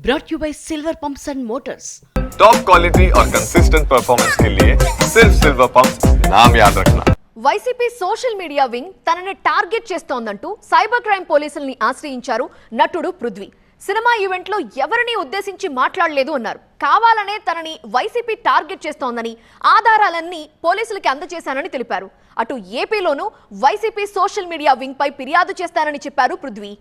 brought you by Silver Pumps and Motors. Top quality और consistent performance के लिए सिर्फ सिल्वर पंप्स नाम याद रखना. వైసీపీ సోషల్ మీడియా వింగ్ తనని టార్గెట్ చేస్తోందంటూ సైబర్ క్రైమ్ పోలీసుల్ని ఆశ్రయించారు నటుడు పృథ్వీ. సినిమా ఈవెంట్లో ఎవరిని ఉద్దేశించి మాట్లాడలేదు అన్నారు. కావాలనే తనని వైసీపీ టార్గెట్ చేస్తోందని ఆధారాలన్నీ పోలీసులకి అందజేశానని తెలిపారు. అటు ఏపీలోనూ వైసీపీ సోషల్ మీడియా వింగ్ పై ఫిర్యాదు చేస్తారని చెప్పారు పృథ్వీ.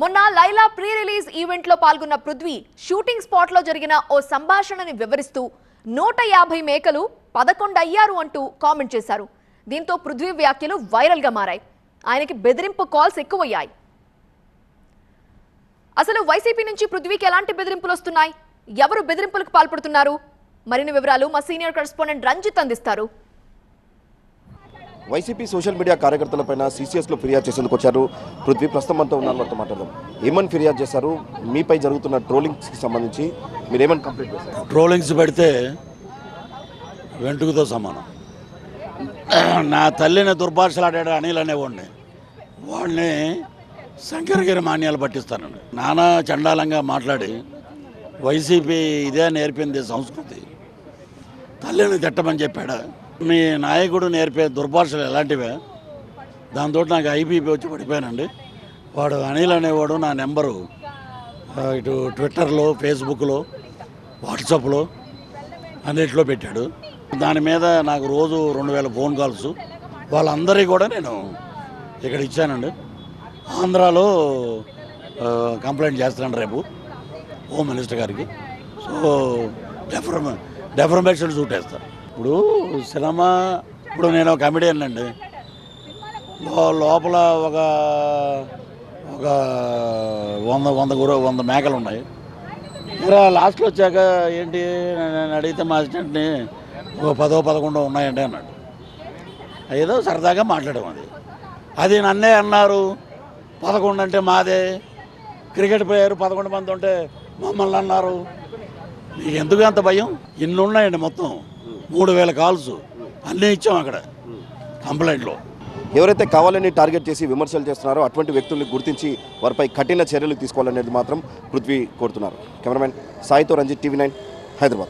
మొన్న లైలా ప్రీ రిలీజ్ ఈవెంట్ లో పాల్గొన్న పృథ్వీ షూటింగ్ స్పాట్ లో జరిగిన ఓ సంభాషణని వివరిస్తూ 150 మేకలు 11 అయ్యారు అంటూ కామెంట్ చేశారు. దీంతో పృథ్వీ వ్యాఖ్యలు వైరల్ గా మారాయి. ఆయనకి బెదిరింపు కాల్స్ ఎక్కువయ్యాయి. అసలు వైసీపీ నుంచి పృథ్వీకి ఎలాంటి బెదిరింపులు వస్తున్నాయి, ఎవరు బెదిరింపులకు పాల్పడుతున్నారు, మరిన్ని వివరాలు మా సీనియర్ కరెస్పాండెంట్ రంజిత్ అందిస్తారు. వైసీపీ సోషల్ మీడియా కార్యకర్తలపైన సీసీఎస్లో ఫిర్యాదు చేసేందుకు వచ్చారు పృథ్వీ. ప్రస్తుతం అంతా ఉన్నారు, వారితో మాట్లాడదాం. ఏమని ఫిర్యాదు చేశారు, మీపై జరుగుతున్న ట్రోలింగ్స్కి సంబంధించి మీరు ఏమని కంప్లైంట్ చేశారు? ట్రోలింగ్స్ పెడితే వెంట్రుకతో సమానం. నా తల్లిని దుర్భాషలాడాడు అనిల్ అనేవాడిని, వాడిని శంకరగిరి మాన్యాలు పట్టిస్తానండి. నానా చండాలంగా మాట్లాడి వైసీపీ ఇదే నేర్పింది సంస్కృతి, తల్లిని తిట్టమని చెప్పాడు. మీ నాయకుడు నేర్పే దుర్భాషలు ఎలాంటివే, దాంతో నాకు ఐబీపీ వచ్చి పడిపోయానండి. వాడు అనిల్ అనేవాడు నా నెంబరు ఇటు ట్విట్టర్లో, ఫేస్బుక్లో, వాట్సాప్లో అన్నిట్లో పెట్టాడు. దాని మీద నాకు రోజు 2000 ఫోన్ కాల్స్. వాళ్ళందరికీ కూడా నేను ఇక్కడ ఇచ్చానండి. ఆంధ్రాలో కంప్లైంట్ చేస్తున్నాను రేపు హోమ్ మినిస్టర్ గారికి. సో డెఫర్మేషన్ సూట్ వేస్తాను. ఇప్పుడు సినిమా, ఇప్పుడు నేను ఒక కమెడియన్ అండి, లోపల ఒక 100 మేకలు ఉన్నాయి. ఇలా లాస్ట్లో వచ్చాక ఏంటి నేను అడిగితే మా అసిస్టెంట్ని ఒక 10-11 ఉన్నాయండి అన్నాడు. ఏదో సరదాగా మాట్లాడాం. అది నన్నే అన్నారు. 11 అంటే మాదే, క్రికెట్ ప్లేయర్ 11 మంది ఉంటే మమ్మల్ని అన్నారు. మీకు ఎందుకు అంత భయం? ఇన్ని ఉన్నాయండి, మొత్తం 3000 కాల్స్ అన్నీ ఇచ్చాం అక్కడ కంప్లైంట్లో. ఎవరైతే కావాలని టార్గెట్ చేసి విమర్శలు చేస్తున్నారో అటువంటి వ్యక్తుల్ని గుర్తించి వారిపై కఠిన చర్యలు తీసుకోవాలనేది మాత్రం పృథ్వీ కోరుతున్నారు. కెమెరామెన్ సాయితో రంజిత్, టీవీ 9 హైదరాబాద్.